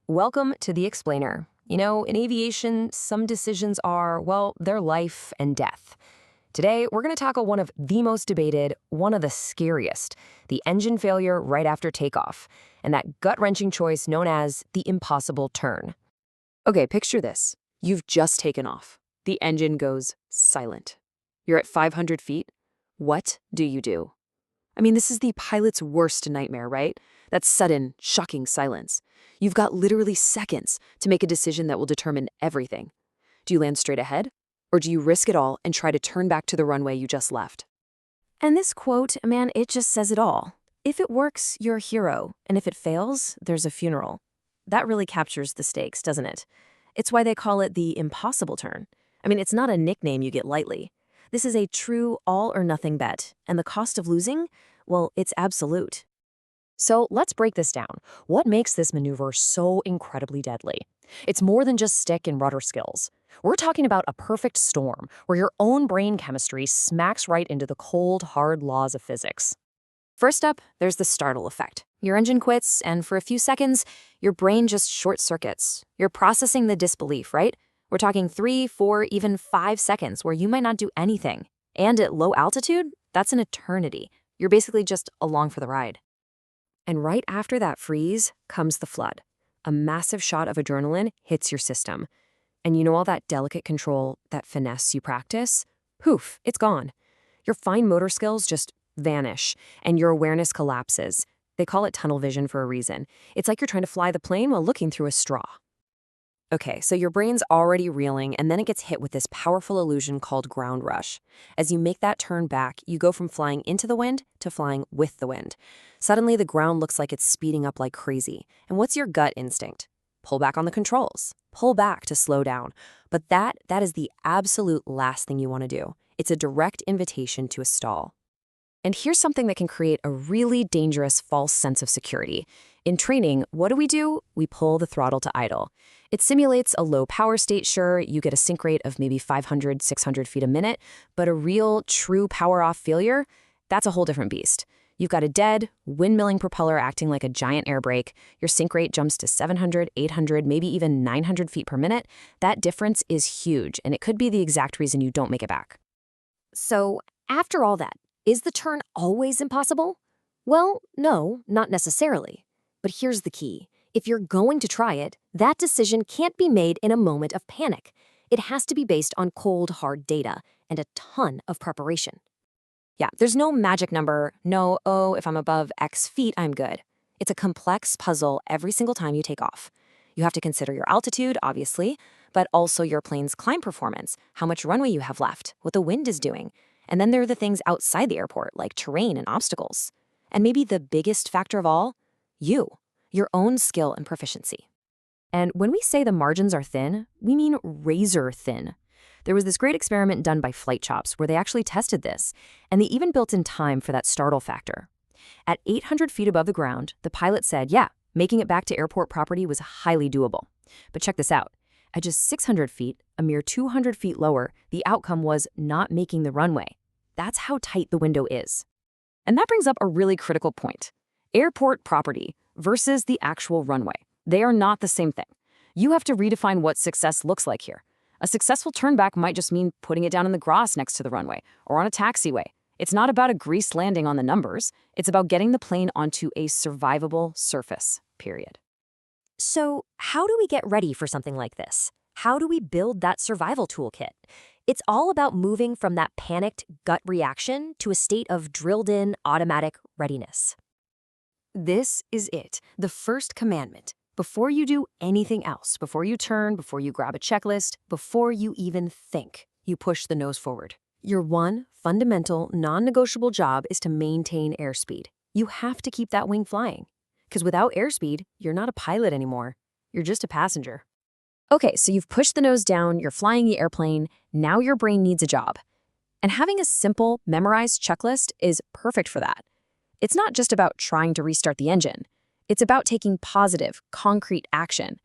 Welcome to The Explainer. You know, in aviation, some decisions are, well, they're life and death. Today, we're going to tackle one of the most debated, one of the scariest, the engine failure right after takeoff, and that gut-wrenching choice known as the impossible turn. Okay, picture this. You've just taken off. The engine goes silent. You're at 500 feet. What do you do? I mean, this is the pilot's worst nightmare, right? That sudden, shocking silence. You've got literally seconds to make a decision that will determine everything. Do you land straight ahead? Or do you risk it all and try to turn back to the runway you just left? And this quote, man, it just says it all. If it works, you're a hero, and if it fails, there's a funeral. That really captures the stakes, doesn't it? It's why they call it the impossible turn. I mean, it's not a nickname you get lightly. This is a true all-or-nothing bet, and the cost of losing, well, it's absolute. So let's break this down. What makes this maneuver so incredibly deadly? It's more than just stick and rudder skills. We're talking about a perfect storm where your own brain chemistry smacks right into the cold, hard laws of physics. First up, there's the startle effect. Your engine quits, and for a few seconds, your brain just short circuits. You're processing the disbelief, right? We're talking 3, 4, even 5 seconds where you might not do anything. And at low altitude, that's an eternity. You're basically just along for the ride. And right after that freeze comes the flood. A massive shot of adrenaline hits your system. And you know all that delicate control, that finesse you practice? Poof, it's gone. Your fine motor skills just vanish, and your awareness collapses. They call it tunnel vision for a reason. It's like you're trying to fly the plane while looking through a straw. Okay, so your brain's already reeling, and then it gets hit with this powerful illusion called ground rush. As you make that turn back, you go from flying into the wind to flying with the wind. Suddenly, the ground looks like it's speeding up like crazy. And what's your gut instinct? Pull back on the controls. Pull back to slow down. But that is the absolute last thing you want to do. It's a direct invitation to a stall. And here's something that can create a really dangerous false sense of security. In training, what do? We pull the throttle to idle. It simulates a low power state, sure, you get a sync rate of maybe 500, 600 feet a minute, but a real, true power-off failure, that's a whole different beast. You've got a dead, windmilling propeller acting like a giant air brake. Your sync rate jumps to 700, 800, maybe even 900 feet per minute. That difference is huge, and it could be the exact reason you don't make it back. So, after all that, is the turn always impossible? Well, no, not necessarily. But here's the key. If you're going to try it, that decision can't be made in a moment of panic. It has to be based on cold, hard data and a ton of preparation. Yeah, there's no magic number, no, oh, if I'm above X feet, I'm good. It's a complex puzzle every single time you take off. You have to consider your altitude, obviously, but also your plane's climb performance, how much runway you have left, what the wind is doing. And then there are the things outside the airport, like terrain and obstacles. And maybe the biggest factor of all, your own skill and proficiency. And when we say the margins are thin, we mean razor thin. There was this great experiment done by Flight Chops where they actually tested this, and they even built in time for that startle factor. At 800 feet above the ground, the pilot said, yeah, making it back to airport property was highly doable. But check this out. At just 600 feet, a mere 200 feet lower, the outcome was not making the runway. That's how tight the window is. And that brings up a really critical point. Airport property versus the actual runway. They are not the same thing. You have to redefine what success looks like here. A successful turnback might just mean putting it down in the grass next to the runway or on a taxiway. It's not about a greased landing on the numbers. It's about getting the plane onto a survivable surface, period. So how do we get ready for something like this? How do we build that survival toolkit? It's all about moving from that panicked gut reaction to a state of drilled-in automatic readiness. This is it, the first commandment. Before you do anything else, before you turn, before you grab a checklist, before you even think, you push the nose forward. Your one fundamental, non-negotiable job is to maintain airspeed. You have to keep that wing flying. Because without airspeed, you're not a pilot anymore. You're just a passenger. Okay, so you've pushed the nose down, you're flying the airplane, now your brain needs a job. And having a simple, memorized checklist is perfect for that. It's not just about trying to restart the engine. It's about taking positive, concrete action.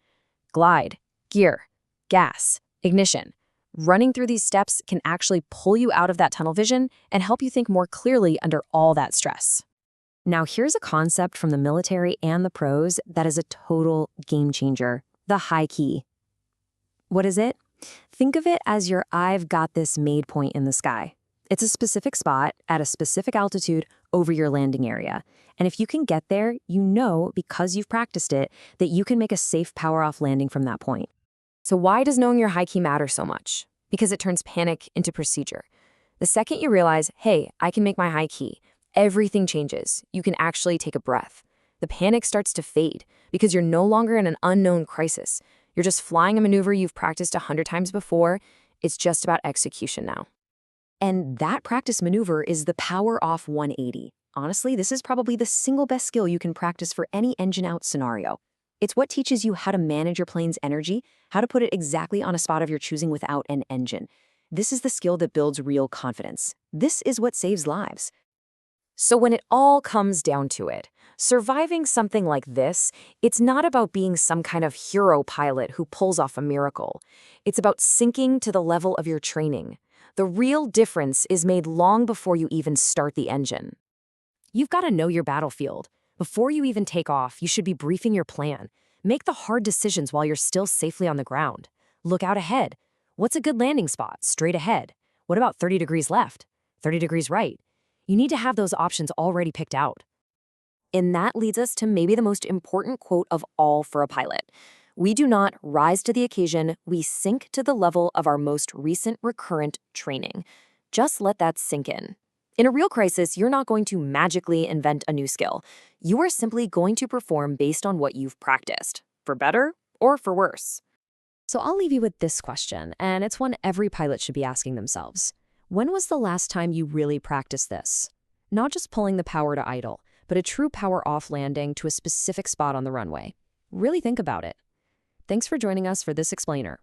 Glide, gear, gas, ignition. Running through these steps can actually pull you out of that tunnel vision and help you think more clearly under all that stress. Now, here's a concept from the military and the pros that is a total game changer: the high key. What is it? Think of it as your "I've got this" made point in the sky. It's a specific spot at a specific altitude over your landing area. And if you can get there, you know, because you've practiced it, that you can make a safe power-off landing from that point. So why does knowing your high key matter so much? Because it turns panic into procedure. The second you realize, hey, I can make my high key, everything changes. You can actually take a breath. The panic starts to fade because you're no longer in an unknown crisis. You're just flying a maneuver you've practiced 100 times before. It's just about execution now. And that practice maneuver is the Power Off 180. Honestly, this is probably the single best skill you can practice for any engine out scenario. It's what teaches you how to manage your plane's energy, how to put it exactly on a spot of your choosing without an engine. This is the skill that builds real confidence. This is what saves lives. So when it all comes down to it, surviving something like this, it's not about being some kind of hero pilot who pulls off a miracle. It's about sinking to the level of your training. The real difference is made long before you even start the engine. You've got to know your battlefield. Before you even take off, you should be briefing your plan. Make the hard decisions while you're still safely on the ground. Look out ahead. What's a good landing spot? Straight ahead. What about 30 degrees left? 30 degrees right? You need to have those options already picked out. And that leads us to maybe the most important quote of all for a pilot. We do not rise to the occasion, we sink to the level of our most recent recurrent training. Just let that sink in. In a real crisis, you're not going to magically invent a new skill. You are simply going to perform based on what you've practiced, for better or for worse. So I'll leave you with this question, and it's one every pilot should be asking themselves. When was the last time you really practiced this? Not just pulling the power to idle, but a true power-off landing to a specific spot on the runway. Really think about it. Thanks for joining us for this explainer.